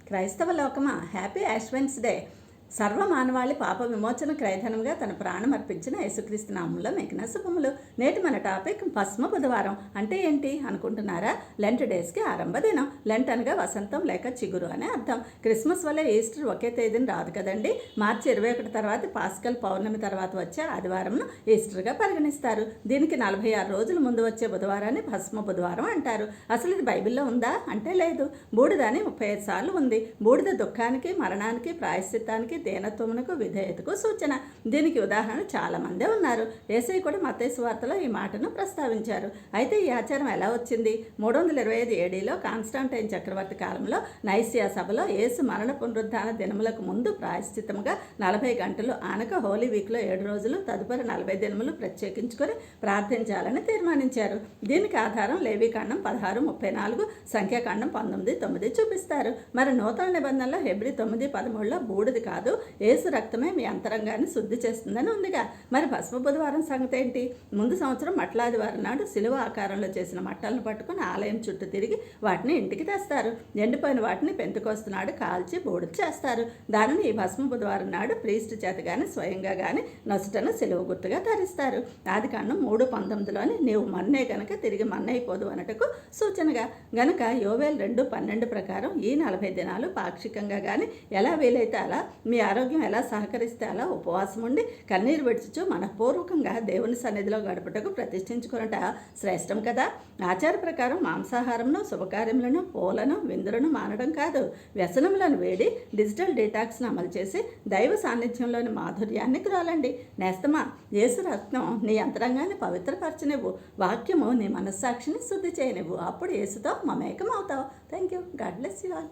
క్రైస్తవ లోకమా, happy ash Wednesday. సర్వ మానవాళి పాప విమోచన క్రయధనంగా తన ప్రాణం అర్పించిన యేసుక్రీస్తు నామంలో మీకు శుభములు. నేటి మన టాపిక్ భస్మ బుధవారం. అంటే ఏంటి అనుకుంటున్నారా? లెంట్ డేస్కి ఆరంభ దినం. లెంట్ అనగా వసంతం లేక చిగురు అనే అర్థం. క్రిస్మస్ వల్ల ఈస్టర్ ఒకే తేదీని రాదు కదండి. మార్చి 21 తర్వాత పాస్కల్ పౌర్ణమి తర్వాత వచ్చే ఆదివారంను ఈస్టర్గా పరిగణిస్తారు. దీనికి 46 రోజుల ముందు వచ్చే బుధవారాన్ని భస్మ బుధవారం అంటారు. అసలు ఇది బైబిల్లో ఉందా అంటే లేదు. బూడిద అని 35 సార్లు ఉంది. బూడిద దుఃఖానికి, మరణానికి, ప్రాయశ్చిత్తానికి, దేనత్వమునకు, విధేయతకు సూచన. దీనికి ఉదాహరణ చాలామందే ఉన్నారు. యేసయ్య కూడా మత్తయి సువార్తలో ఈ మాటను ప్రస్తావించారు. అయితే ఈ ఆచారం ఎలా వచ్చింది? 325 ఏడీలో కాన్స్టాంటైన్ చక్రవర్తి కాలంలో నైసియా సభలో యేసు మరణ పునరుద్ధాన దినములకు ముందు ప్రాయశ్చిత్తముగా 40 గంటలు ఆనక హోలీ వీక్లో 7 రోజులు తదుపరి 40 దినములు ప్రత్యేకించుకొని ప్రార్థించాలని తీర్మానించారు. దీనికి ఆధారం లేవీకాండం 16:34, సంఖ్యాకాండం 19:9 చూపిస్తారు. మరి నూతన నిబంధనలో హెబ్రీ 9:13లో బూడిది కాదు, యేసు రక్తమే మీ అంతరంగాన్ని శుద్ధి చేస్తుందని ఉందిగా. మరి భస్మ బుధవారం సంగతి ఏంటి? ముందు సంవత్సరం మట్లాదివారం నాడు సిలువ ఆకారంలో చేసిన మట్టలను పట్టుకుని ఆలయం చుట్టూ తిరిగి వాటిని ఇంటికి తెస్తారు. ఎండిపోయిన వాటిని పెంతుకొస్తు నాడు కాల్చి బూడిద చేస్తారు. దానిని ఈ భస్మ బుధవారం నాడు ప్రీస్ట్ చేత కానీ స్వయంగా కానీ నొసటను సిలువ గుర్తుగా ధరిస్తారు. ఆదికాండం 3:19లోని నీవు మన్నే గనక తిరిగి మన్నైపోదు అనటకు సూచనగా. గనక యోవేలు 2:12 ప్రకారం ఈ 40 దినాలు పాక్షికంగా కానీ ఎలా వీలైతే అలా, మీ ఆరోగ్యం ఎలా సహకరిస్తే అలా ఉపవాసం ఉండి కన్నీరు విడుచుచు మనపూర్వకంగా దేవుని సన్నిధిలో గడుపుటకు ప్రతిష్ఠించుకున్నట శ్రేష్టం కదా. ఆచార ప్రకారం మాంసాహారంను, శుభకార్యములను, పూలను, విందులను మానడం కాదు, వ్యసనములను వేడి డిజిటల్ డీటాక్స్ను అమలు చేసి దైవ సాన్నిధ్యంలోని మాధుర్యాన్ని గ్రోలండి. నేస్తమా, యేసు రత్నం నీ అంతరంగాన్ని పవిత్రపరచనివ్వు. వాక్యము నీ మనస్సాక్షిని శుద్ధి చేయనివ్వు. అప్పుడు యేసుతో మమేకం అవుతావు. Thank you. God bless you all.